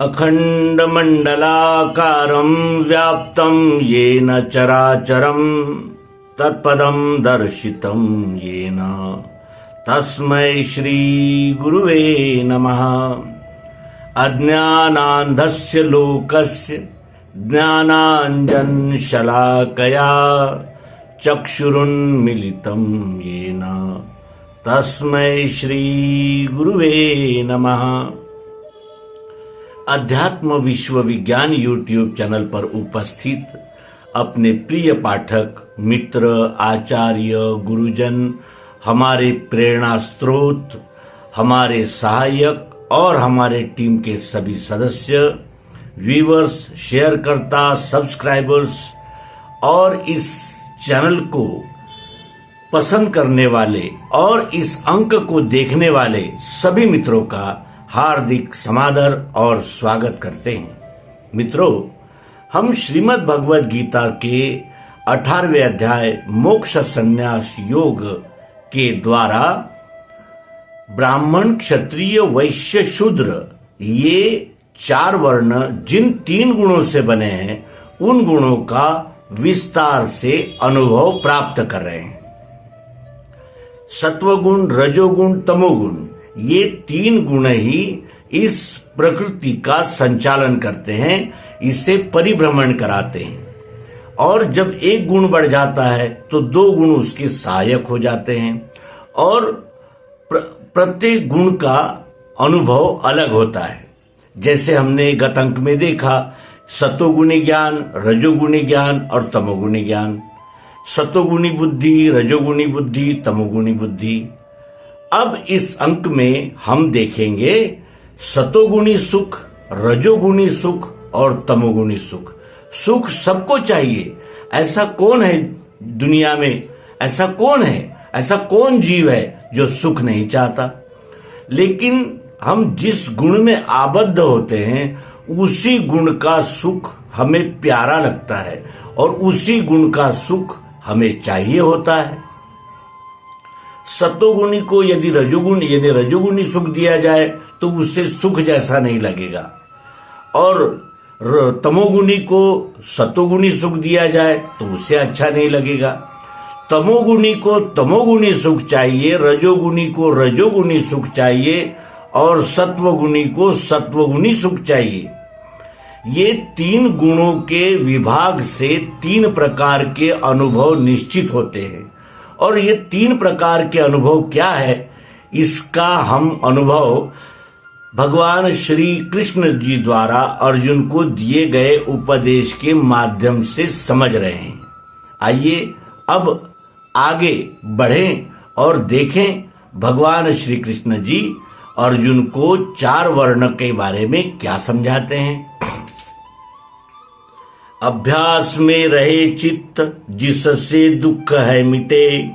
अखण्डमण्डलाकारं व्याप्तं येन चराचरं तत्पदं दर्शितं येन तस्मै श्रीगुरुवे नमः। अज्ञानान्धस्य लोकस्य ज्ञानाञ्जनशलाकया चक्षुरुन्मीलितं येन तस्मै श्रीगुरुवे नमः। अध्यात्म विश्व विज्ञान यूट्यूब चैनल पर उपस्थित अपने प्रिय पाठक मित्र आचार्य गुरुजन, हमारे प्रेरणा स्रोत, हमारे सहायक और हमारे टीम के सभी सदस्य, व्यूअर्स, शेयरकर्ता, सब्सक्राइबर्स और इस चैनल को पसंद करने वाले और इस अंक को देखने वाले सभी मित्रों का हार्दिक समादर और स्वागत करते हैं। मित्रों, हम श्रीमद् भगवद गीता के 18वें अध्याय मोक्ष संन्यास योग के द्वारा ब्राह्मण, क्षत्रिय, वैश्य, शूद्र ये 4 वर्ण जिन 3 गुणों से बने हैं उन गुणों का विस्तार से अनुभव प्राप्त कर रहे हैं। सत्वगुण, रजोगुण, तमोगुण ये 3 गुण ही इस प्रकृति का संचालन करते हैं, इसे परिभ्रमण कराते हैं। और जब एक गुण बढ़ जाता है तो 2 गुण उसके सहायक हो जाते हैं और प्रत्येक गुण का अनुभव अलग होता है। जैसे हमने गत अंक में देखा, सतोगुणी ज्ञान, रजोगुणी ज्ञान और तमोगुणी ज्ञान। सतोगुणी बुद्धि, रजोगुणी बुद्धि, तमोगुणी बुद्धि। अब इस अंक में हम देखेंगे सतोगुणी सुख, रजोगुणी सुख और तमोगुणी सुख। सुख सबको चाहिए। ऐसा कौन है दुनिया में, ऐसा कौन है, ऐसा कौन जीव है जो सुख नहीं चाहता? लेकिन हम जिस गुण में आबद्ध होते हैं उसी गुण का सुख हमें प्यारा लगता है और उसी गुण का सुख हमें चाहिए होता है। सतोगुणी को यदि रजोगुणी सुख दिया जाए तो उससे सुख जैसा नहीं लगेगा, और तमोगुणी को सतोगुणी सुख दिया जाए तो उससे अच्छा नहीं लगेगा। तमोगुणी को तमोगुणी सुख चाहिए, रजोगुणी को रजोगुणी सुख चाहिए और सत्वगुणी को सत्वगुणी सुख चाहिए। ये 3 गुणों के विभाग से 3 प्रकार के अनुभव निश्चित होते हैं। और ये 3 प्रकार के अनुभव क्या है, इसका हम अनुभव भगवान श्री कृष्ण जी द्वारा अर्जुन को दिए गए उपदेश के माध्यम से समझ रहे हैं। आइए अब आगे बढ़ें और देखें भगवान श्री कृष्ण जी अर्जुन को 4 वर्ण के बारे में क्या समझाते हैं। अभ्यास में रहे चित्त जिससे दुख है मिटे,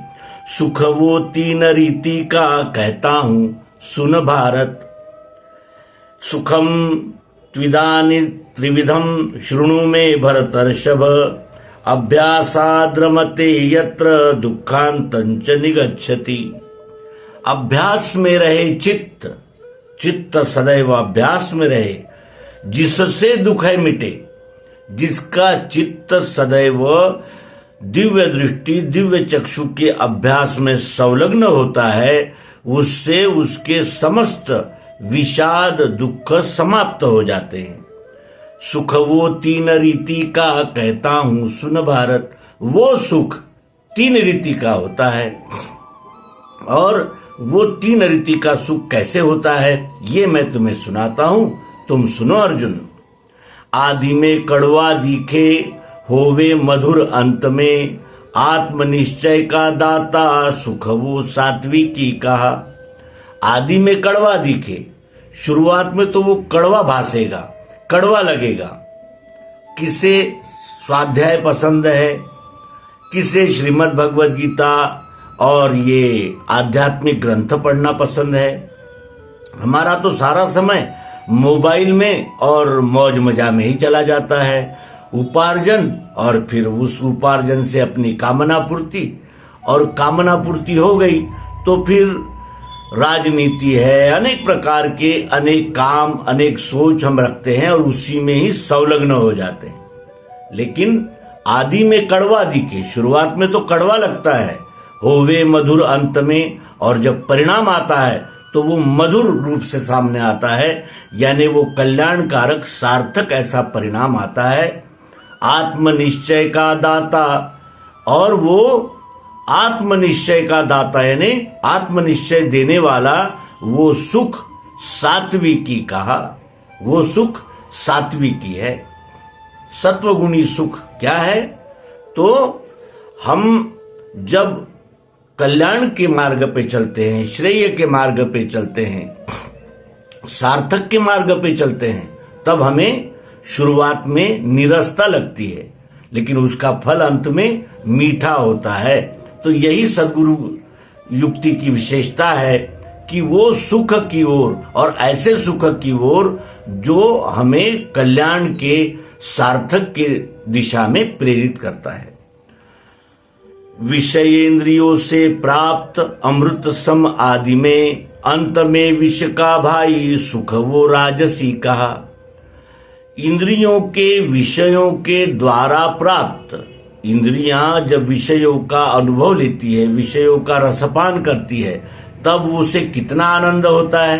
सुख वो 3 रीति का कहता हूं सुन भारत। सुखम त्विदानि त्रिविधम शृणु में भरतर्षभ, अभ्यासाद्रमते यत्र दुःखांतं च निगच्छति। अभ्यास में रहे चित्त, चित्त सदैव अभ्यास में रहे, जिससे दुख है मिटे। जिसका चित्त सदैव दिव्य दृष्टि, दिव्य चक्षु के अभ्यास में संलग्न होता है, उससे उसके समस्त विषाद दुख समाप्त हो जाते हैं। सुख वो 3 रीति का कहता हूं सुन भारत। वो सुख 3 रीति का होता है। और वो 3 रीति का सुख कैसे होता है ये मैं तुम्हें सुनाता हूं, तुम सुनो अर्जुन। आदि में कड़वा दिखे, होवे मधुर अंत में, आत्मनिश्चय का दाता सुख वो सात्विकी कहा। आदि में कड़वा दिखे, शुरुआत में तो वो कड़वा भासेगा, कड़वा लगेगा। किसे स्वाध्याय पसंद है, किसे श्रीमद् भगवद गीता और ये आध्यात्मिक ग्रंथ पढ़ना पसंद है। हमारा तो सारा समय मोबाइल में और मौज मजा में ही चला जाता है। उपार्जन और फिर उस उपार्जन से अपनी कामना पूर्ति, और कामना पूर्ति हो गई तो फिर राजनीति है, अनेक प्रकार के अनेक काम, अनेक सोच हम रखते हैं और उसी में ही संलग्न हो जाते हैं। लेकिन आदि में कड़वा दिखे, शुरुआत में तो कड़वा लगता है, होवे मधुर अंत में, और जब परिणाम आता है तो वो मधुर रूप से सामने आता है, यानी वो कल्याणकारक सार्थक ऐसा परिणाम आता है। आत्मनिश्चय का दाता, और वो आत्मनिश्चय का दाता यानी आत्मनिश्चय देने वाला, वो सुख सात्विकी कहा, वो सुख सात्विकी है। सत्वगुणी सुख क्या है? तो हम जब कल्याण के मार्ग पे चलते हैं, श्रेय के मार्ग पे चलते हैं, सार्थक के मार्ग पे चलते हैं, तब हमें शुरुआत में निरसता लगती है, लेकिन उसका फल अंत में मीठा होता है। तो यही सद्गुरु युक्ति की विशेषता है कि वो सुख की ओर, और ऐसे सुख की ओर जो हमें कल्याण के सार्थक के दिशा में प्रेरित करता है। विषयेंद्रियों से प्राप्त अमृत सम आदि में, अंत में विष का भाई सुख वो राजसी कहा। इंद्रियों के विषयों के द्वारा प्राप्त, इंद्रियां जब विषयों का अनुभव लेती है, विषयों का रसपान करती है, तब उसे कितना आनंद होता है?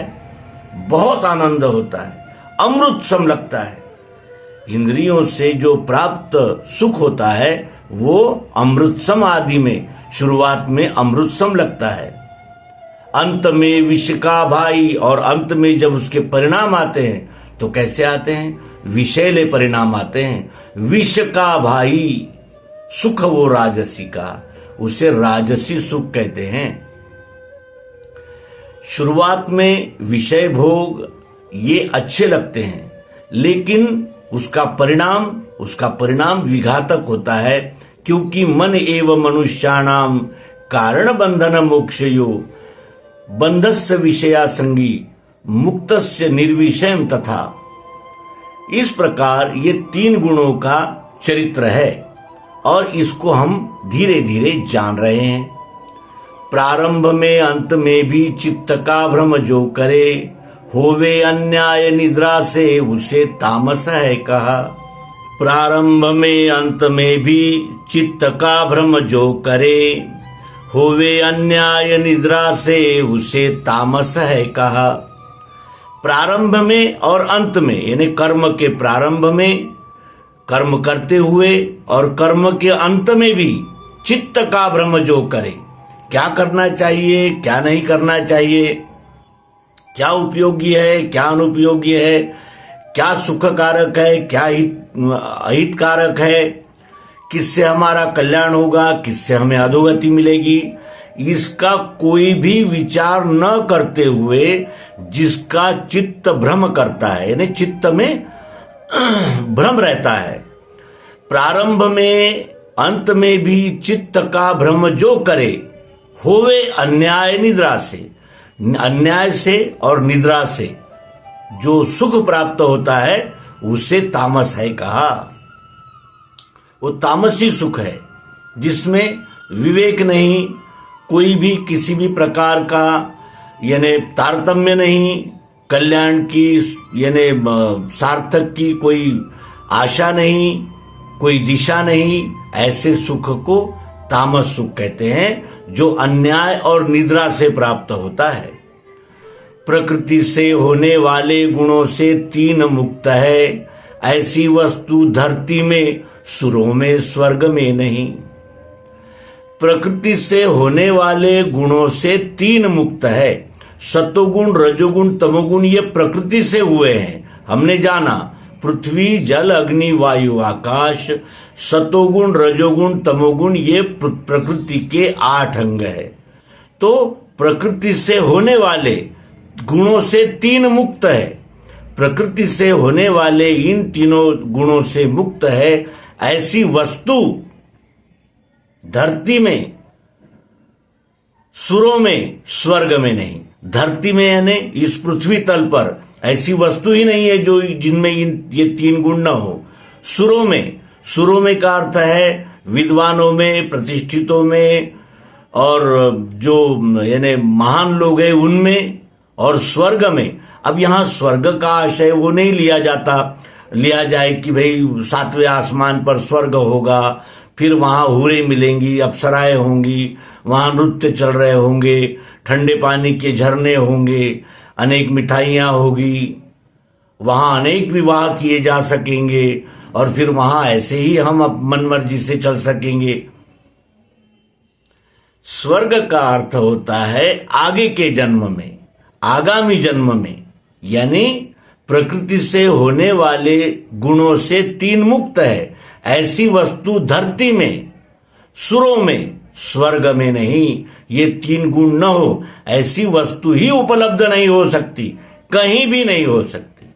बहुत आनंद होता है, अमृत सम लगता है। इंद्रियों से जो प्राप्त सुख होता है वो अमृत सम आदि में, शुरुआत में अमृत सम लगता है, अंत में विष का भाई, और अंत में जब उसके परिणाम आते हैं तो कैसे आते हैं? विषैले परिणाम आते हैं। विष का भाई सुख वो राजसी का, उसे राजसी सुख कहते हैं। शुरुआत में विषय भोग ये अच्छे लगते हैं, लेकिन उसका परिणाम विघातक होता है, क्योंकि मन एवं मनुष्याणाम कारण बंधन मोक्षयो बंधस्य विषया संगी मुक्तस्य निर्विषयम तथा। इस प्रकार ये 3 गुणों का चरित्र है, और इसको हम धीरे धीरे जान रहे हैं। प्रारंभ में अंत में भी चित्त का भ्रम जो करे, होवे अन्याय निद्रा से उसे तामस है कहा। प्रारंभ में अंत में भी चित्त का भ्रम जो करे, होवे अन्याय निद्रा से उसे तामस है कहा। प्रारंभ में और अंत में, यानी कर्म के प्रारंभ में कर्म करते हुए और कर्म के अंत में भी चित्त का भ्रम जो करे, क्या करना चाहिए, क्या नहीं करना चाहिए, क्या उपयोगी है, क्या अनुपयोगी है, क्या सुख कारक है, क्या अहित कारक है, किससे हमारा कल्याण होगा, किससे हमें अधोगति मिलेगी, इसका कोई भी विचार न करते हुए जिसका चित्त भ्रम करता है, यानी चित्त में भ्रम रहता है, प्रारंभ में अंत में भी चित्त का भ्रम जो करे, होवे अन्याय निद्रा से, अन्याय से और निद्रा से जो सुख प्राप्त होता है उसे तामस है कहा। वो तामसी सुख है जिसमें विवेक नहीं, कोई भी किसी भी प्रकार का यानी तारतम्य नहीं, कल्याण की यानी सार्थक की कोई आशा नहीं, कोई दिशा नहीं, ऐसे सुख को तामस सुख कहते हैं, जो अन्याय और निद्रा से प्राप्त होता है। प्रकृति से होने वाले गुणों से 3 मुक्त है, ऐसी वस्तु धरती में सुरों में स्वर्ग में नहीं। प्रकृति से होने वाले गुणों से 3 मुक्त है, सतोगुण रजोगुण तमोगुण, ये प्रकृति से हुए हैं। हमने जाना पृथ्वी जल अग्नि वायु आकाश, सतोगुण रजोगुण तमोगुण ये प्रकृति के 8 अंग है। तो प्रकृति से होने वाले गुणों से 3 मुक्त है, प्रकृति से होने वाले इन तीनों गुणों से मुक्त है, ऐसी वस्तु धरती में, सुरों में, स्वर्ग में नहीं। धरती में यानी इस पृथ्वी तल पर ऐसी वस्तु ही नहीं है जो जिनमें ये 3 गुण न हो। सुरों में, सुरों में का अर्थ है विद्वानों में, प्रतिष्ठितों में, और जो यानी महान लोग हैं उनमें, और स्वर्ग में। अब यहां स्वर्ग का आशय वो नहीं लिया जाए कि भाई 7वें आसमान पर स्वर्ग होगा, फिर वहां हूरें मिलेंगी, अप्सराएं होंगी, वहां नृत्य चल रहे होंगे, ठंडे पानी के झरने होंगे, अनेक मिठाइयां होगी, वहां अनेक विवाह किए जा सकेंगे, और फिर वहां ऐसे ही हम मनमर्जी से चल सकेंगे। स्वर्ग का अर्थ होता है आगे के जन्म में, आगामी जन्म में, यानी प्रकृति से होने वाले गुणों से 3 मुक्त है ऐसी वस्तु धरती में, सुरों में, स्वर्ग में नहीं। ये 3 गुण न हो ऐसी वस्तु ही उपलब्ध नहीं हो सकती, कहीं भी नहीं हो सकती।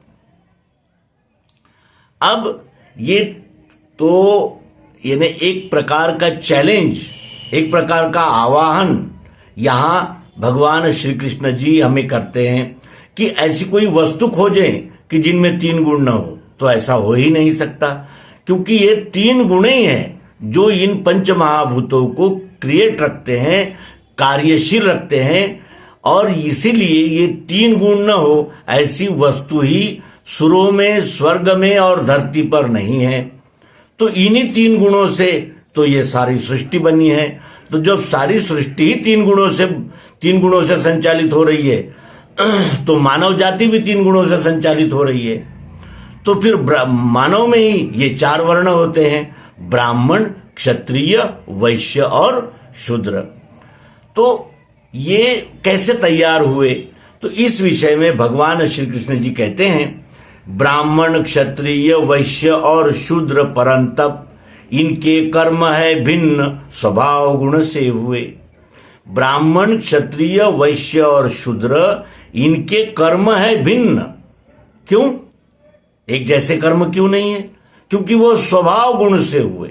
अब ये तो यानी एक प्रकार का चैलेंज, एक प्रकार का आवाहन यहां भगवान श्री कृष्ण जी हमें करते हैं कि ऐसी कोई वस्तु खोजें कि जिनमें 3 गुण न हो। तो ऐसा हो ही नहीं सकता, क्योंकि ये 3 गुण ही हैं जो इन पंच महाभूतों को क्रिएट रखते हैं, कार्यशील रखते हैं, और इसीलिए ये 3 गुण न हो ऐसी वस्तु ही सुरों में, स्वर्ग में और धरती पर नहीं है। तो इन्हीं 3 गुणों से तो ये सारी सृष्टि बनी है। तो जब सारी सृष्टि ही 3 गुणों से संचालित हो रही है, तो मानव जाति भी 3 गुणों से संचालित हो रही है। तो फिर मानव में ही ये 4 वर्ण होते हैं, ब्राह्मण, क्षत्रिय, वैश्य और शूद्र। तो ये कैसे तैयार हुए? तो इस विषय में भगवान श्री कृष्ण जी कहते हैं, ब्राह्मण, क्षत्रिय, वैश्य और शूद्र परंतप इनके कर्म है भिन्न, स्वभाव गुण से हुए। ब्राह्मण, क्षत्रिय, वैश्य और शूद्र इनके कर्म है भिन्न। क्यों? एक जैसे कर्म क्यों नहीं है? क्योंकि वो स्वभाव गुण से हुए।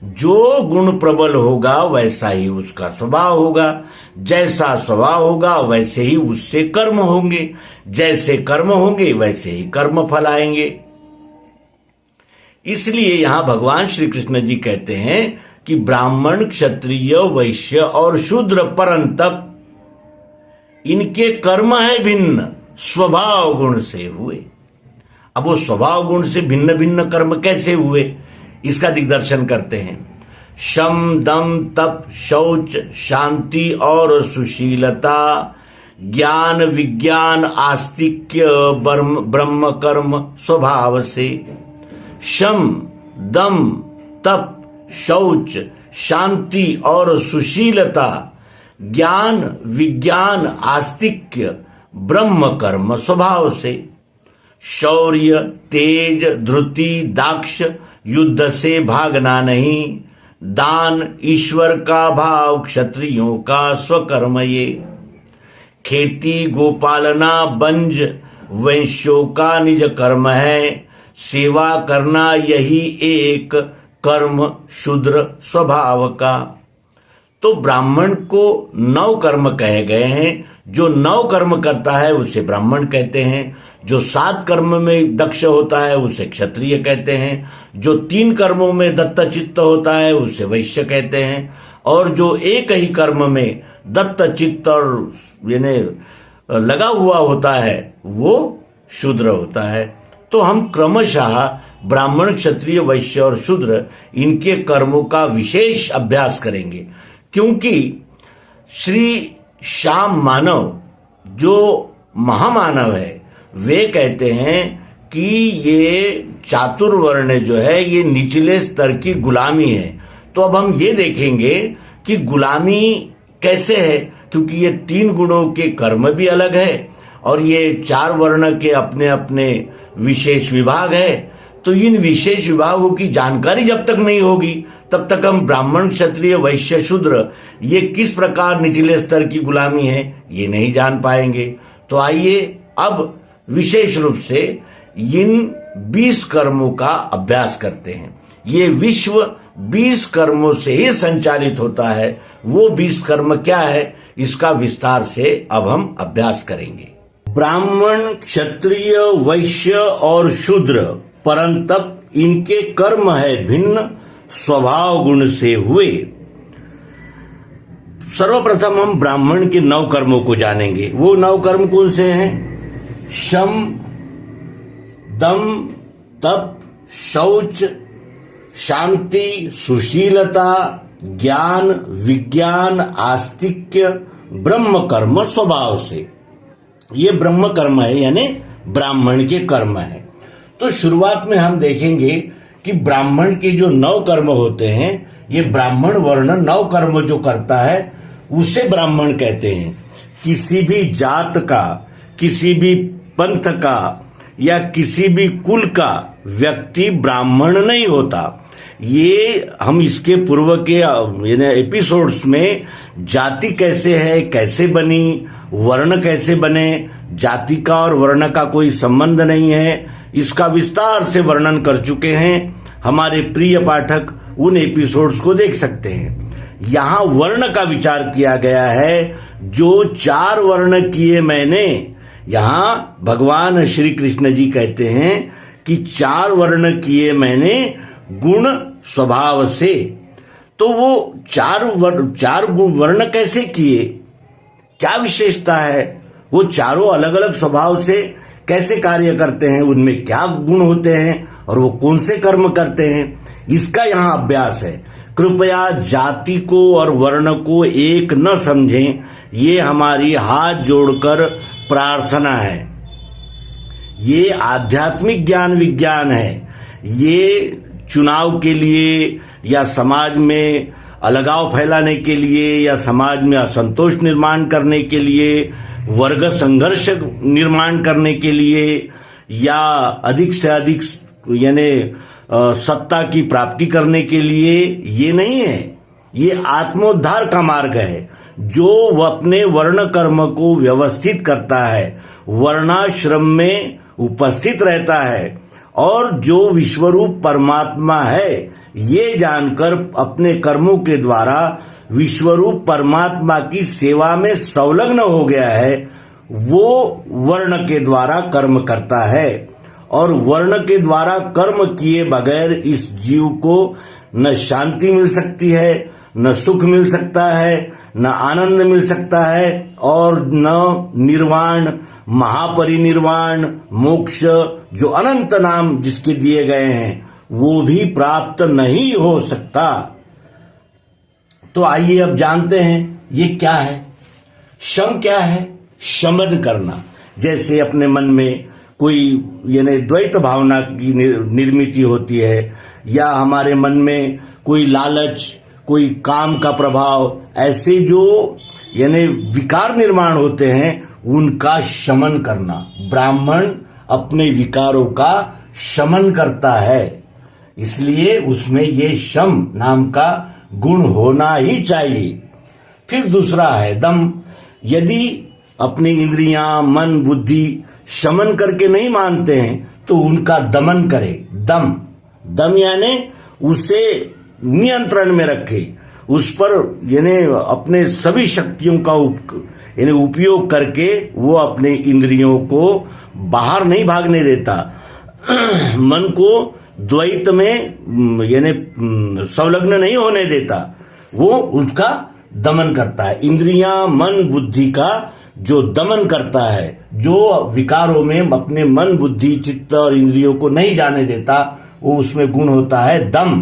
जो गुण प्रबल होगा वैसा ही उसका स्वभाव होगा, जैसा स्वभाव होगा वैसे ही उससे कर्म होंगे, जैसे कर्म होंगे वैसे ही कर्म फल आएंगे। इसलिए यहां भगवान श्री कृष्ण जी कहते हैं कि ब्राह्मण, क्षत्रिय, वैश्य और शूद्र परंतप इनके कर्म है भिन्न, स्वभाव गुण से हुए। अब वो स्वभाव गुण से भिन्न भिन्न कर्म कैसे हुए, इसका दिग्दर्शन करते हैं। शम, दम, तप, शौच, शांति और सुशीलता, ज्ञान, विज्ञान, आस्तिक्य, ब्रह्म कर्म स्वभाव से। शम, दम, तप, शौच, शांति और सुशीलता, ज्ञान, विज्ञान, आस्तिक्य, ब्रह्म कर्म स्वभाव से। शौर्य, तेज, धृति, दाक्ष, युद्ध से भागना नहीं, दान, ईश्वर का भाव, क्षत्रियों का स्वकर्म ये। खेती, गोपालना, बंज, वैश्यों का निज कर्म है, सेवा करना यही एक कर्म शूद्र स्वभाव का। तो ब्राह्मण को 9 कर्म कहे गए हैं। जो 9 कर्म करता है उसे ब्राह्मण कहते हैं, जो 7 कर्म में दक्ष होता है उसे क्षत्रिय कहते हैं, जो 3 कर्मों में दत्तचित्त होता है उसे वैश्य कहते हैं, और जो एक ही कर्म में दत्तचित्त और यानी लगा हुआ होता है वो शूद्र होता है। तो हम क्रमशः ब्राह्मण, क्षत्रिय, वैश्य और शूद्र इनके कर्मों का विशेष अभ्यास करेंगे, क्योंकि श्री श्याम मानव जो महामानव है वे कहते हैं कि ये चातुर्वर्ण जो है ये निचले स्तर की गुलामी है। तो अब हम ये देखेंगे कि गुलामी कैसे है, क्योंकि ये 3 गुणों के कर्म भी अलग है और ये 4 वर्ण के अपने अपने विशेष विभाग है। तो इन विशेष विभागों की जानकारी जब तक नहीं होगी तब तक हम ब्राह्मण, क्षत्रिय, वैश्य, शूद्र ये किस प्रकार निचले स्तर की गुलामी है ये नहीं जान पाएंगे। तो आइए अब विशेष रूप से इन 20 कर्मों का अभ्यास करते हैं। ये विश्व 20 कर्मों से ही संचालित होता है। वो 20 कर्म क्या है इसका विस्तार से अब हम अभ्यास करेंगे। ब्राह्मण, क्षत्रिय, वैश्य और शूद्र परंतप इनके कर्म है भिन्न, स्वभाव गुण से हुए। सर्वप्रथम हम ब्राह्मण के 9 कर्मों को जानेंगे। वो 9 कर्म कौन से हैं? शम, दम, तप, शौच, शांति, सुशीलता, ज्ञान, विज्ञान, आस्तिक्य, ब्रह्म कर्म स्वभाव से। ये ब्रह्म कर्म है, यानी ब्राह्मण के कर्म है। तो शुरुआत में हम देखेंगे कि ब्राह्मण के जो 9 कर्म होते हैं, ये ब्राह्मण वर्ण 9 कर्म जो करता है उसे ब्राह्मण कहते हैं। किसी भी जात का, किसी भी पंथ का या किसी भी कुल का व्यक्ति ब्राह्मण नहीं होता। ये हम इसके पूर्व के एपिसोड्स में जाति कैसे है, कैसे बनी, वर्ण कैसे बने, जाति का और वर्ण का कोई संबंध नहीं है, इसका विस्तार से वर्णन कर चुके हैं। हमारे प्रिय पाठक उन एपिसोड्स को देख सकते हैं। यहां वर्ण का विचार किया गया है। जो 4 वर्ण किए मैंने, यहां भगवान श्री कृष्ण जी कहते हैं कि 4 वर्ण किए मैंने गुण स्वभाव से। तो वो 4 वर्ण कैसे किए, क्या विशेषता है, वो चारों अलग अलग स्वभाव से कैसे कार्य करते हैं, उनमें क्या गुण होते हैं और वो कौन से कर्म करते हैं, इसका यहां अभ्यास है। कृपया जाति को और वर्ण को एक न समझें, ये हमारी हाथ जोड़कर प्रार्थना है। ये आध्यात्मिक ज्ञान विज्ञान है। ये चुनाव के लिए या समाज में अलगाव फैलाने के लिए या समाज में असंतोष निर्माण करने के लिए, वर्ग संघर्ष निर्माण करने के लिए या अधिक से अधिक यानी सत्ता की प्राप्ति करने के लिए ये नहीं है। ये आत्मोद्धार का मार्ग है। जो अपने वर्ण कर्म को व्यवस्थित करता है, वर्णाश्रम में उपस्थित रहता है और जो विश्वरूप परमात्मा है ये जानकर अपने कर्मों के द्वारा विश्वरूप परमात्मा की सेवा में संलग्न हो गया है, वो वर्ण के द्वारा कर्म करता है। और वर्ण के द्वारा कर्म किए बगैर इस जीव को न शांति मिल सकती है, न सुख मिल सकता है, न आनंद मिल सकता है और न निर्वाण, महापरिनिर्वाण, मोक्ष जो अनंत नाम जिसके दिए गए हैं वो भी प्राप्त नहीं हो सकता। तो आइए अब जानते हैं ये क्या है। शम क्या है? शमन करना। जैसे अपने मन में कोई यानी द्वैत भावना की निर्मिति होती है या हमारे मन में कोई लालच, कोई काम का प्रभाव, ऐसे जो यानी विकार निर्माण होते हैं उनका शमन करना। ब्राह्मण अपने विकारों का शमन करता है, इसलिए उसमें ये शम नाम का गुण होना ही चाहिए। फिर दूसरा है दम। यदि अपनी इंद्रियां, मन, बुद्धि शमन करके नहीं मानते हैं तो उनका दमन करे। दम यानी उसे नियंत्रण में रखे, उस पर यानी अपने सभी शक्तियों का यानी उपयोग करके वो अपने इंद्रियों को बाहर नहीं भागने देता, मन को द्वैत में यानी संलग्न नहीं होने देता, वो उसका दमन करता है। इंद्रियां, मन, बुद्धि का जो दमन करता है, जो विकारों में अपने मन, बुद्धि, चित्त और इंद्रियों को नहीं जाने देता, वो उसमें गुण होता है दम।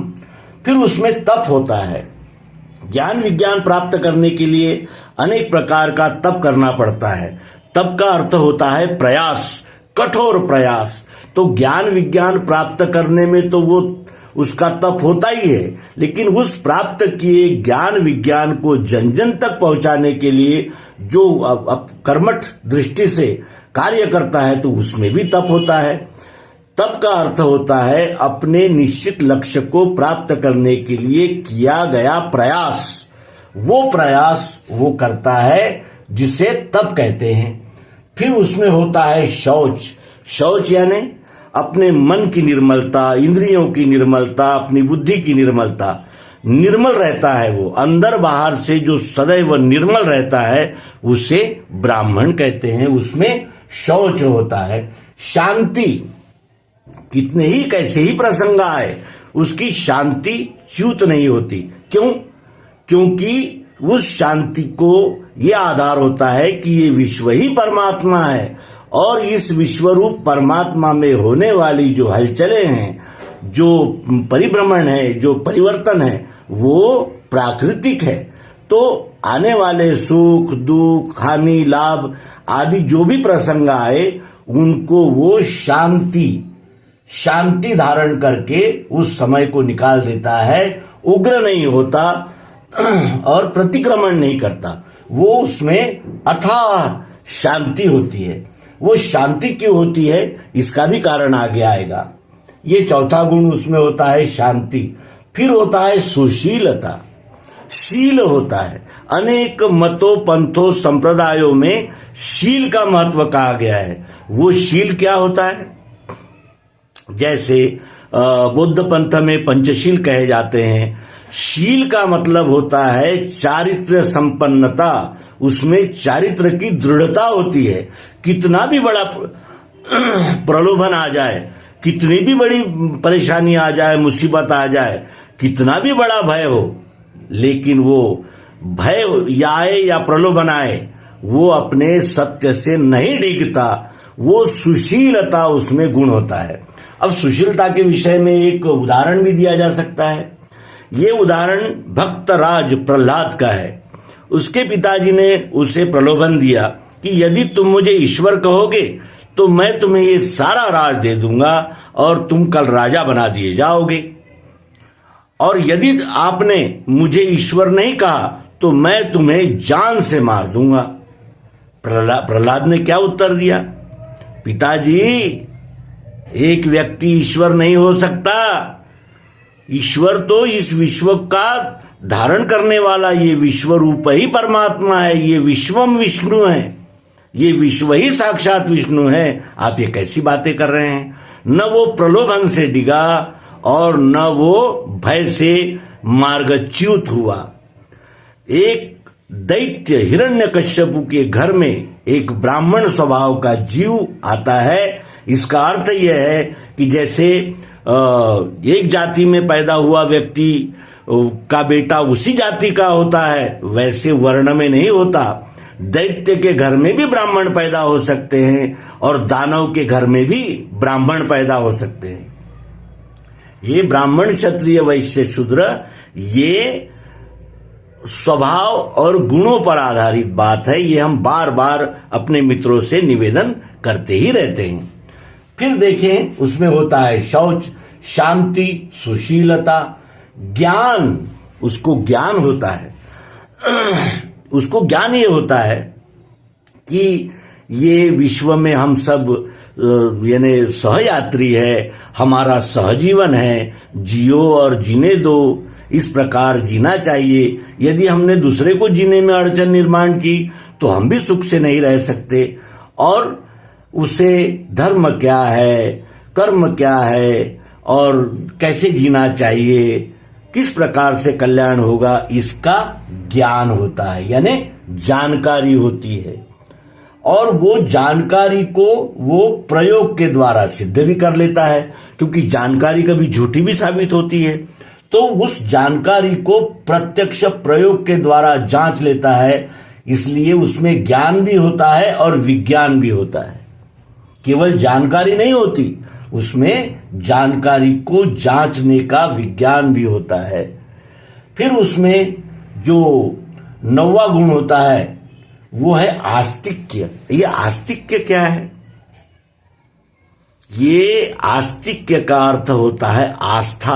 फिर उसमें तप होता है। ज्ञान विज्ञान प्राप्त करने के लिए अनेक प्रकार का तप करना पड़ता है। तप का अर्थ होता है प्रयास, कठोर प्रयास। तो ज्ञान विज्ञान प्राप्त करने में तो वो उसका तप होता ही है, लेकिन उस प्राप्त किए ज्ञान विज्ञान को जन जन तक पहुंचाने के लिए जो अब कर्मठ दृष्टि से कार्य करता है तो उसमें भी तप होता है। तप का अर्थ होता है अपने निश्चित लक्ष्य को प्राप्त करने के लिए किया गया प्रयास। वो प्रयास वो करता है जिसे तप कहते हैं। फिर उसमें होता है शौच। शौच यानी अपने मन की निर्मलता, इंद्रियों की निर्मलता, अपनी बुद्धि की निर्मलता। निर्मल रहता है वो, अंदर बाहर से जो सदैव निर्मल रहता है उसे ब्राह्मण कहते हैं। उसमें शौच होता है। शांति, कितने ही कैसे ही प्रसंग आए उसकी शांति च्युत नहीं होती। क्यों? क्योंकि उस शांति को ये आधार होता है कि ये विश्व ही परमात्मा है और इस विश्वरूप परमात्मा में होने वाली जो हलचलें हैं, जो परिभ्रमण है, जो परिवर्तन है, वो प्राकृतिक है। तो आने वाले सुख दुख हानि लाभ आदि जो भी प्रसंग आए उनको वो शांति धारण करके उस समय को निकाल देता है, उग्र नहीं होता और प्रतिक्रमण नहीं करता। वो उसमें अथाह शांति होती है। वो शांति क्यों होती है इसका भी कारण आगे आएगा। ये चौथा गुण उसमें होता है शांति। फिर होता है सुशीलता, शील होता है। अनेक मतों पंथों संप्रदायों में शील का महत्व कहा गया है। वो शील क्या होता है? जैसे बौद्ध पंथ में पंचशील कहे जाते हैं। शील का मतलब होता है चारित्र्य संपन्नता, उसमें चारित्र की दृढ़ता होती है। कितना भी बड़ा प्रलोभन आ जाए, कितनी भी बड़ी परेशानी आ जाए, मुसीबत आ जाए, कितना भी बड़ा भय हो, लेकिन वो भय या आए या प्रलोभन आए, वो अपने सत्य से नहीं डिगता। वो सुशीलता उसमें गुण होता है। अब सुशीलता के विषय में एक उदाहरण भी दिया जा सकता है। ये उदाहरण भक्तराज प्रहलाद का है। उसके पिताजी ने उसे प्रलोभन दिया कि यदि तुम मुझे ईश्वर कहोगे तो मैं तुम्हें ये सारा राज दे दूंगा और तुम कल राजा बना दिए जाओगे, और यदि आपने मुझे ईश्वर नहीं कहा तो मैं तुम्हें जान से मार दूंगा। प्रहलाद ने क्या उत्तर दिया? पिताजी, एक व्यक्ति ईश्वर नहीं हो सकता। ईश्वर तो इस विश्व का धारण करने वाला ये विश्व रूप ही परमात्मा है। ये विश्वम विष्णु है, ये विश्व ही साक्षात विष्णु है। आप ये कैसी बातें कर रहे हैं? न वो प्रलोभन से डिगा और न वो भय से मार्गच्युत हुआ। एक दैत्य हिरण्यकश्यपु के घर में एक ब्राह्मण स्वभाव का जीव आता है। इसका अर्थ यह है कि जैसे एक जाति में पैदा हुआ व्यक्ति का बेटा उसी जाति का होता है, वैसे वर्ण में नहीं होता। दैत्य के घर में भी ब्राह्मण पैदा हो सकते हैं और दानव के घर में भी ब्राह्मण पैदा हो सकते हैं। ये ब्राह्मण क्षत्रिय वैश्य शूद्र ये स्वभाव और गुणों पर आधारित बात है। ये हम बार बार अपने मित्रों से निवेदन करते ही रहते हैं। फिर देखें, उसमें होता है शौच, शांति, सुशीलता, ज्ञान। उसको ज्ञान होता है। उसको ज्ञान ये होता है कि ये विश्व में हम सब यानी सहयात्री है, हमारा सहजीवन है, जियो और जीने दो, इस प्रकार जीना चाहिए। यदि हमने दूसरे को जीने में अड़चन निर्माण की तो हम भी सुख से नहीं रह सकते। और उसे धर्म क्या है, कर्म क्या है और कैसे जीना चाहिए, किस प्रकार से कल्याण होगा, इसका ज्ञान होता है, यानी जानकारी होती है। और वो जानकारी को वो प्रयोग के द्वारा सिद्ध भी कर लेता है, क्योंकि जानकारी कभी झूठी भी साबित होती है। तो उस जानकारी को प्रत्यक्ष प्रयोग के द्वारा जांच लेता है, इसलिए उसमें ज्ञान भी होता है और विज्ञान भी होता है। केवल जानकारी नहीं होती, उसमें जानकारी को जांचने का विज्ञान भी होता है। फिर उसमें जो 9वां गुण होता है वो है आस्तिक्य। ये आस्तिक्य क्या है? ये आस्तिक्य का अर्थ होता है आस्था।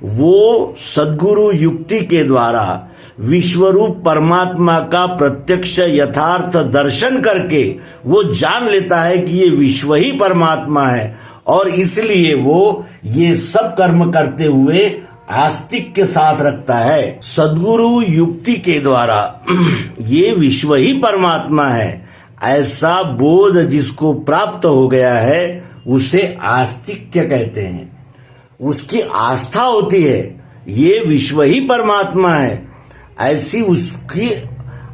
वो सद्गुरु युक्ति के द्वारा विश्वरूप परमात्मा का प्रत्यक्ष यथार्थ दर्शन करके वो जान लेता है कि ये विश्व ही परमात्मा है, और इसलिए वो ये सब कर्म करते हुए आस्तिक के साथ रखता है। सद्गुरु युक्ति के द्वारा ये विश्व ही परमात्मा है, ऐसा बोध जिसको प्राप्त हो गया है उसे आस्तिक्य कहते हैं। उसकी आस्था होती है ये विश्व ही परमात्मा है, ऐसी उसकी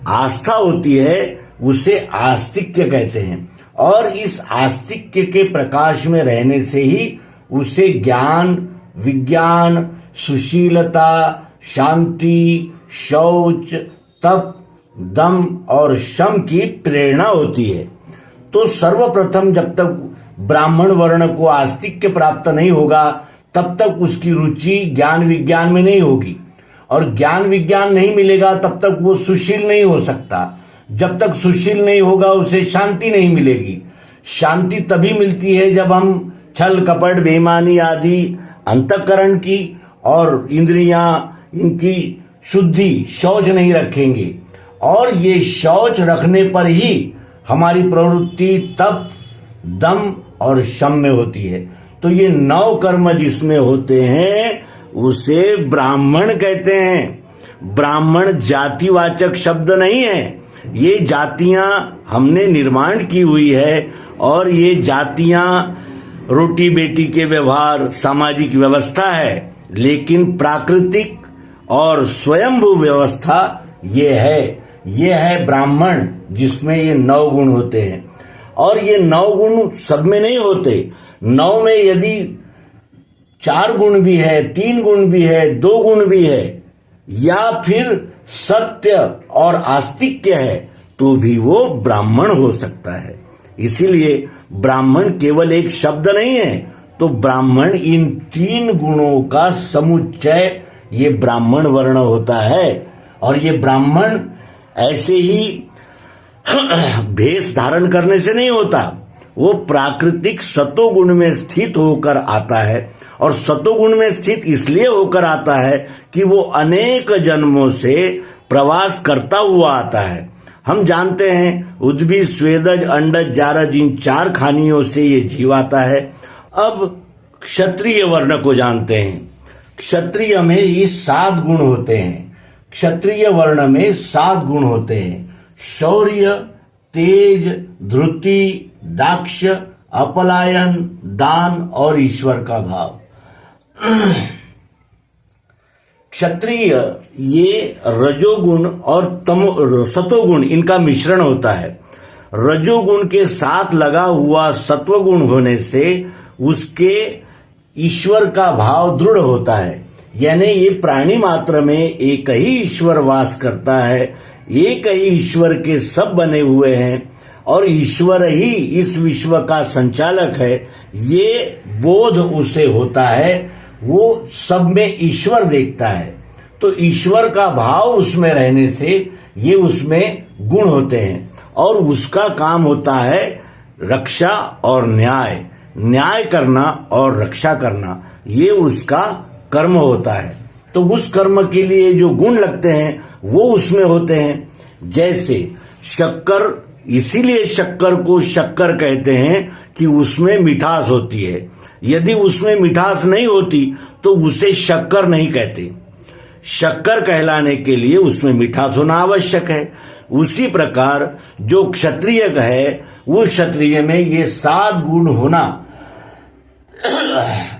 आस्था होती है, उसे आस्तिक्य कहते हैं। और इस आस्तिक्य के प्रकाश में रहने से ही उसे ज्ञान, विज्ञान, सुशीलता, शांति, शौच, तप, दम और शम की प्रेरणा होती है। तो सर्वप्रथम जब तक ब्राह्मण वर्ण को आस्तिक्य प्राप्त नहीं होगा तब तक उसकी रुचि ज्ञान विज्ञान में नहीं होगी, और ज्ञान विज्ञान नहीं मिलेगा तब तक वो सुशील नहीं हो सकता। जब तक सुशील नहीं होगा उसे शांति नहीं मिलेगी। शांति तभी मिलती है जब हम छल कपट बेईमानी आदि अंतःकरण की और इंद्रियां इनकी शुद्धि शौच नहीं रखेंगे, और ये शौच रखने पर ही हमारी प्रवृत्ति तप, दम और शम में होती है। तो ये 9 कर्म जिसमें होते हैं उसे ब्राह्मण कहते हैं। ब्राह्मण जातिवाचक शब्द नहीं है, ये जातियां हमने निर्माण की हुई है, और ये जातियां रोटी बेटी के व्यवहार, सामाजिक व्यवस्था है, लेकिन प्राकृतिक और स्वयंभू व्यवस्था ये है ब्राह्मण, जिसमें ये 9 गुण होते हैं। और ये 9 गुण सब में नहीं होते। 9 में यदि 4 गुण भी है, 3 गुण भी है, 2 गुण भी है, या फिर सत्य और आस्तिक्य है, तो भी वो ब्राह्मण हो सकता है। इसीलिए ब्राह्मण केवल एक शब्द नहीं है, तो ब्राह्मण इन 3 गुणों का समुच्चय ये ब्राह्मण वर्ण होता है। और ये ब्राह्मण ऐसे ही भेष धारण करने से नहीं होता, वो प्राकृतिक सतोगुण में स्थित होकर आता है। और सतोगुण में स्थित इसलिए होकर आता है कि वो अनेक जन्मों से प्रवास करता हुआ आता है। हम जानते हैं उद्भिद, स्वेदज, अंडज, जारज, इन 4 खानियों से ये जीव आता है। अब क्षत्रिय वर्ण को जानते हैं। क्षत्रिय में ये 7 गुण होते हैं। क्षत्रिय वर्ण में 7 गुण होते हैं: शौर्य, तेज, धृति, दाक्ष, अपलायन, दान और ईश्वर का भाव। क्षत्रिय ये रजोगुण और सतोगुण इनका मिश्रण होता है। रजोगुण के साथ लगा हुआ सत्वगुण होने से उसके ईश्वर का भाव दृढ़ होता है। यानी ये प्राणी मात्र में एक ही ईश्वर वास करता है, एक ही ईश्वर के सब बने हुए हैं, और ईश्वर ही इस विश्व का संचालक है। ये बोध उसे होता है, वो सब में ईश्वर देखता है। तो ईश्वर का भाव उसमें रहने से ये उसमें गुण होते हैं, और उसका काम होता है रक्षा और न्याय। न्याय करना और रक्षा करना ये उसका कर्म होता है। तो उस कर्म के लिए जो गुण लगते हैं वो उसमें होते हैं। जैसे शक्कर, इसीलिए शक्कर को शक्कर कहते हैं कि उसमें मिठास होती है। यदि उसमें मिठास नहीं होती तो उसे शक्कर नहीं कहते। शक्कर कहलाने के लिए उसमें मिठास होना आवश्यक है। उसी प्रकार जो क्षत्रिय है वो क्षत्रिय में ये 7 गुण होना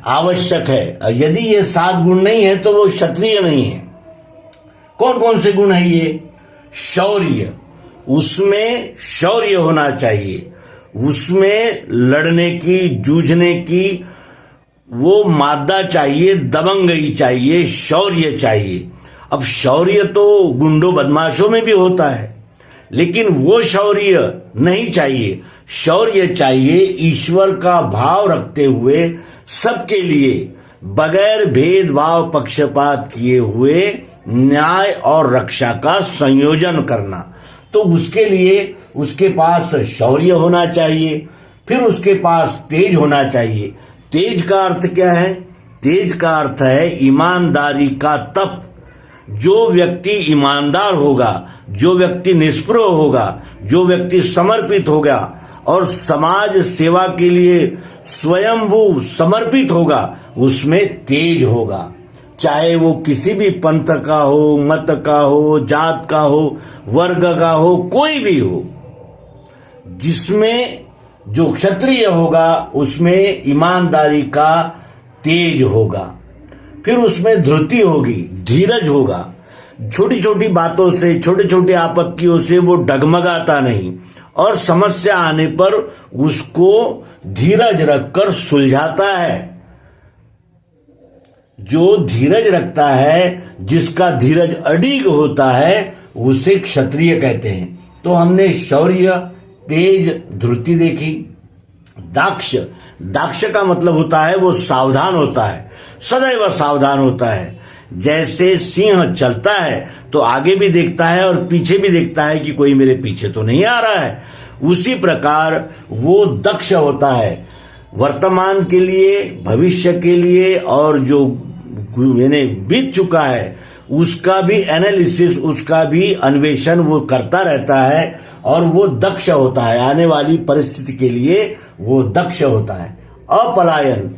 आवश्यक है। यदि ये 7 गुण नहीं है तो वो क्षत्रिय नहीं है। कौन कौन से गुण है ये? शौर्य, उसमें शौर्य होना चाहिए, उसमें लड़ने की, जूझने की वो मादा चाहिए, दबंगई चाहिए, शौर्य चाहिए। अब शौर्य तो गुंडों बदमाशों में भी होता है, लेकिन वो शौर्य नहीं चाहिए। शौर्य चाहिए ईश्वर का भाव रखते हुए सबके लिए बगैर भेदभाव पक्षपात किए हुए न्याय और रक्षा का संयोजन करना। तो उसके लिए उसके पास शौर्य होना चाहिए, फिर उसके पास तेज होना चाहिए। तेज का अर्थ क्या है? तेज का अर्थ है ईमानदारी का तप। जो व्यक्ति ईमानदार होगा, जो व्यक्ति निष्पृह होगा, जो व्यक्ति समर्पित होगा और समाज सेवा के लिए स्वयंभू समर्पित होगा, उसमें तेज होगा। चाहे वो किसी भी पंथ का हो, मत का हो, जात का हो, वर्ग का हो, कोई भी हो। जिसमें जो क्षत्रिय होगा उसमें ईमानदारी का तेज होगा, फिर उसमें धृति होगी, धीरज होगा। छोटी छोटी बातों से, छोटे छोटे आपत्तियों से वो डगमगाता नहीं, और समस्या आने पर उसको धीरज रखकर सुलझाता है। जो धीरज रखता है, जिसका धीरज अडिग होता है, उसे क्षत्रिय कहते हैं। तो हमने शौर्य, तेज, धृति देखी। दाक्ष, दाक्ष का मतलब होता है वो सावधान होता है, सदैव सावधान होता है। जैसे सिंह चलता है तो आगे भी देखता है और पीछे भी देखता है कि कोई मेरे पीछे तो नहीं आ रहा है, उसी प्रकार वो दक्ष होता है। वर्तमान के लिए, भविष्य के लिए और जो बीत चुका है उसका भी एनालिसिस, उसका भी अन्वेषण वो करता रहता है और वो दक्ष होता है। आने वाली परिस्थिति के लिए वो दक्ष होता है। अपलायन,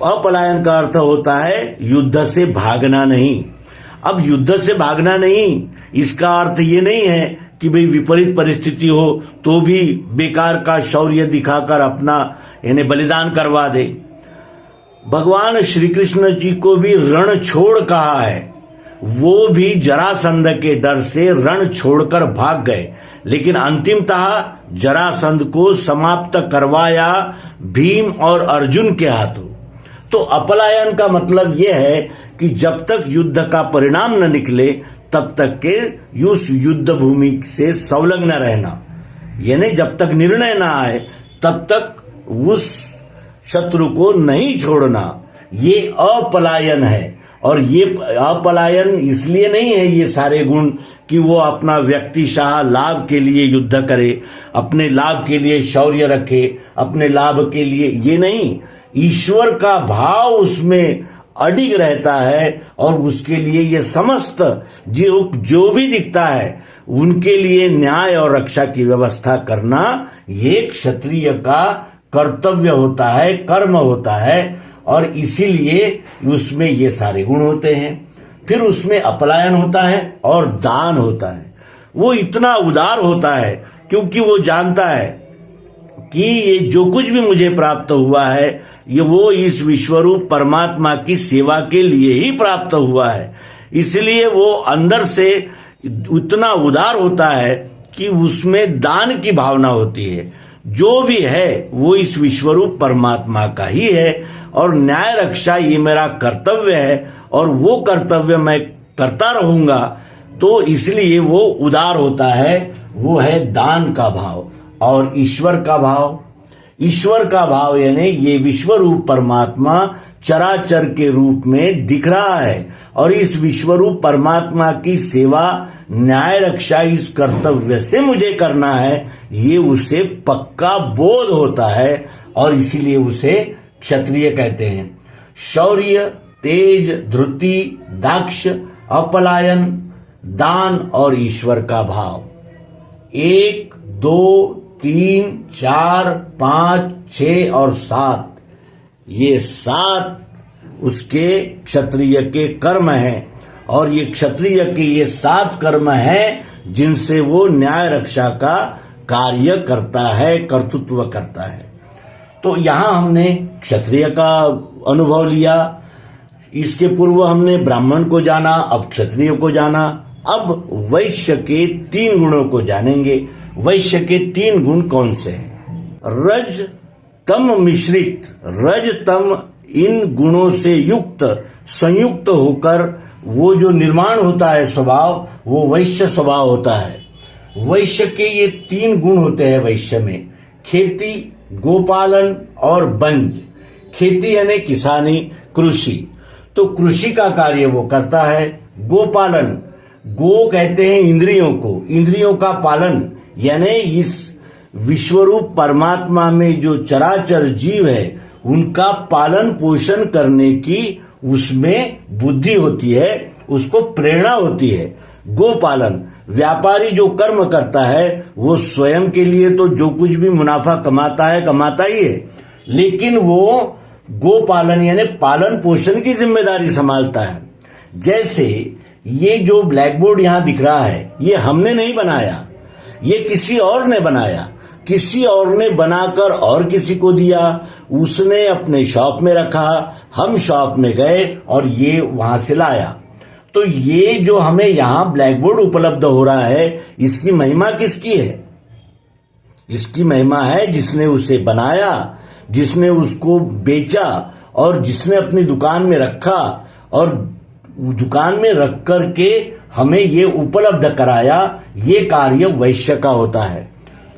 अपलायन का अर्थ होता है युद्ध से भागना नहीं। अब युद्ध से भागना नहीं, इसका अर्थ ये नहीं है कि भाई विपरीत परिस्थिति हो तो भी बेकार का शौर्य दिखाकर अपना बलिदान करवा दे। भगवान श्री कृष्ण जी को भी रण छोड़ कहा है, वो भी जरासंध के डर से रण छोड़कर भाग गए, लेकिन अंतिमतः जरासंध को समाप्त करवाया भीम और अर्जुन के हाथों। तो अपलायन का मतलब यह है कि जब तक युद्ध का परिणाम न निकले तब तक के उस युद्ध भूमि से संलग्न रहना, यानी जब तक निर्णय न आए तब तक उस शत्रु को नहीं छोड़ना, ये अपलायन है। और ये अपलायन इसलिए नहीं है ये सारे गुण कि वो अपना व्यक्तिशाह लाभ के लिए युद्ध करे, अपने लाभ के लिए शौर्य रखे, अपने लाभ के लिए, ये नहीं। ईश्वर का भाव उसमें अडिग रहता है और उसके लिए ये समस्त जो भी दिखता है उनके लिए न्याय और रक्षा की व्यवस्था करना ये क्षत्रिय का कर्तव्य होता है, कर्म होता है। और इसीलिए उसमें ये सारे गुण होते हैं। फिर उसमें अपलायन होता है और दान होता है। वो इतना उदार होता है क्योंकि वो जानता है कि ये जो कुछ भी मुझे प्राप्त हुआ है ये वो इस विश्वरूप परमात्मा की सेवा के लिए ही प्राप्त हुआ है। इसलिए वो अंदर से उतना उदार होता है कि उसमें दान की भावना होती है। जो भी है वो इस विश्वरूप परमात्मा का ही है और न्याय रक्षा ये मेरा कर्तव्य है और वो कर्तव्य मैं करता रहूंगा। तो इसलिए वो उदार होता है, वो है दान का भाव। और ईश्वर का भाव, ईश्वर का भाव यानी ये विश्वरूप परमात्मा चराचर के रूप में दिख रहा है और इस विश्वरूप परमात्मा की सेवा, न्याय रक्षा इस कर्तव्य से मुझे करना है, ये उसे पक्का बोध होता है और इसीलिए उसे क्षत्रिय कहते हैं। शौर्य, तेज, धृति, दाक्ष, अपलायन, दान और ईश्वर का भाव। 1, 2, 3, 4, 5, 6 और 7, ये 7 उसके क्षत्रिय के कर्म हैं और ये क्षत्रिय के ये 7 कर्म हैं जिनसे वो न्याय रक्षा का कार्य करता है, कर्तृत्व करता है। तो यहां हमने क्षत्रिय का अनुभव लिया, इसके पूर्व हमने ब्राह्मण को जाना, अब क्षत्रिय को जाना। अब वैश्य के 3 गुणों को जानेंगे। वैश्य के 3 गुण कौन से हैं? रज तम मिश्रित, रज तम इन गुणों से युक्त, संयुक्त होकर वो जो निर्माण होता है स्वभाव, वो वैश्य स्वभाव होता है। वैश्य के ये 3 गुण होते हैं वैश्य में, खेती, गोपालन और बंज। खेती यानी किसानी, कृषि, तो कृषि का कार्य वो करता है। गोपालन, गो कहते हैं इंद्रियों को, इंद्रियों का पालन यानी इस विश्वरूप परमात्मा में जो चराचर जीव है उनका पालन पोषण करने की उसमें बुद्धि होती है, उसको प्रेरणा होती है। गोपालन, व्यापारी जो कर्म करता है वो स्वयं के लिए तो जो कुछ भी मुनाफा कमाता है कमाता ही है, लेकिन वो गोपालन यानी पालन पोषण की जिम्मेदारी संभालता है। जैसे ये जो ब्लैक बोर्ड यहां दिख रहा है ये हमने नहीं बनाया, ये किसी और ने बनाया, किसी और ने बनाकर और किसी को दिया, उसने अपने शॉप में रखा, हम शॉप में गए और ये वहां से लाया। तो ये जो हमें यहां ब्लैक बोर्ड उपलब्ध हो रहा है इसकी महिमा किसकी है? इसकी महिमा है जिसने उसे बनाया, जिसने उसको बेचा और जिसने अपनी दुकान में रखा और दुकान में रख कर के हमें ये उपलब्ध कराया, ये कार्य वैश्य का होता है।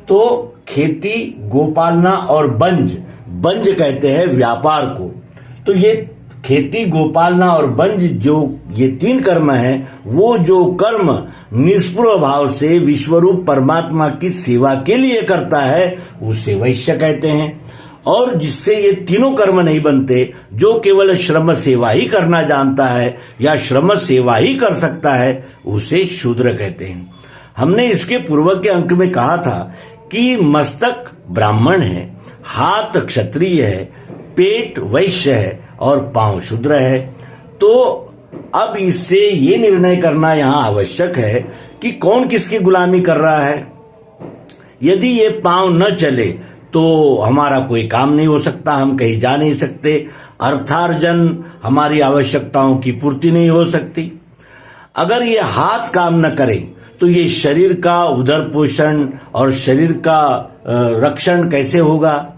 तो खेती, गोपालना और बंज, बंज कहते हैं व्यापार को। तो ये खेती, गोपालना और बंज जो ये 3 कर्म है, वो जो कर्म निष्प्रह भाव से विश्वरूप परमात्मा की सेवा के लिए करता है उसे वैश्य कहते हैं। और जिससे ये तीनों कर्म नहीं बनते, जो केवल श्रम सेवा ही करना जानता है या श्रम सेवा ही कर सकता है, उसे शूद्र कहते हैं। हमने इसके पूर्व के अंक में कहा था कि मस्तक ब्राह्मण है, हाथ क्षत्रिय है, पेट वैश्य है और पांव शूद्र है। तो अब इससे ये निर्णय करना यहां आवश्यक है कि कौन किसकी गुलामी कर रहा है। यदि ये पांव न चले तो हमारा कोई काम नहीं हो सकता, हम कहीं जा नहीं सकते, अर्थार्जन, हमारी आवश्यकताओं की पूर्ति नहीं हो सकती। अगर ये हाथ काम न करे तो ये शरीर का उदर पोषण और शरीर का रक्षण कैसे होगा।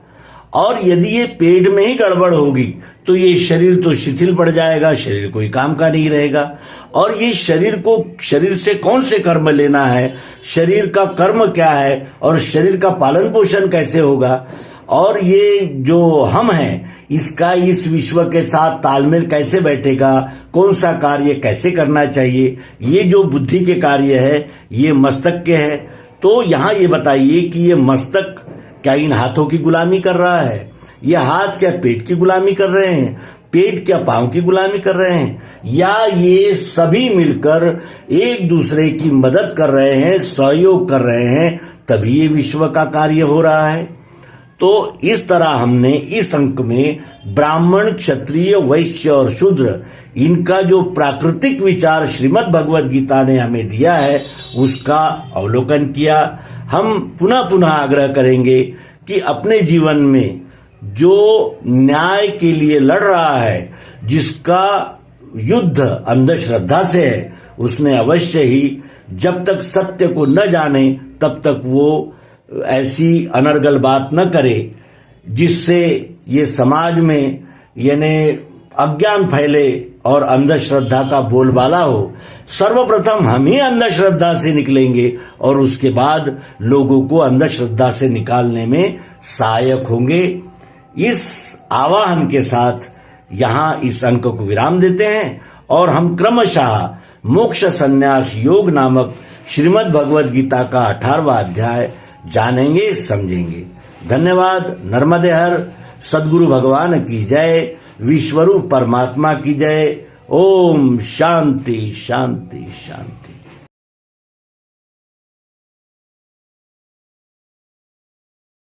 और यदि ये पेट में ही गड़बड़ होगी तो ये शरीर तो शिथिल पड़ जाएगा, शरीर कोई काम का नहीं रहेगा। और ये शरीर से कौन से कर्म लेना है, शरीर का कर्म क्या है और शरीर का पालन पोषण कैसे होगा, और ये जो हम हैं इसका इस विश्व के साथ तालमेल कैसे बैठेगा, कौन सा कार्य कैसे करना चाहिए, ये जो बुद्धि के कार्य है ये मस्तक के है। तो यहाँ ये बताइए कि ये मस्तक क्या इन हाथों की गुलामी कर रहा है, ये हाथ क्या पेट की गुलामी कर रहे हैं, पेट क्या पांव की गुलामी कर रहे हैं, या ये सभी मिलकर एक दूसरे की मदद कर रहे हैं, सहयोग कर रहे हैं, तभी ये विश्व का कार्य हो रहा है। तो इस तरह हमने इस अंक में ब्राह्मण, क्षत्रिय, वैश्य और शूद्र, इनका जो प्राकृतिक विचार श्रीमद् भगवद गीता ने हमें दिया है उसका अवलोकन किया। हम पुनः पुनः आग्रह करेंगे कि अपने जीवन में जो न्याय के लिए लड़ रहा है, जिसका युद्ध अंधश्रद्धा से है, उसने अवश्य ही जब तक सत्य को न जाने तब तक वो ऐसी अनर्गल बात न करे जिससे ये समाज में यानी अज्ञान फैले और अंधश्रद्धा का बोलबाला हो। सर्वप्रथम हम ही अंधश्रद्धा से निकलेंगे और उसके बाद लोगों को अंधश्रद्धा से निकालने में सहायक होंगे। इस आवाहन के साथ यहाँ इस अंक को विराम देते हैं और हम क्रमशः मोक्ष संन्यास योग नामक श्रीमद् भगवद गीता का 18वां अध्याय जानेंगे, समझेंगे। धन्यवाद। नर्मदे हर। सद्गुरु भगवान की जय। विश्वरूप परमात्मा की जय। ओम शांति शांति शांति।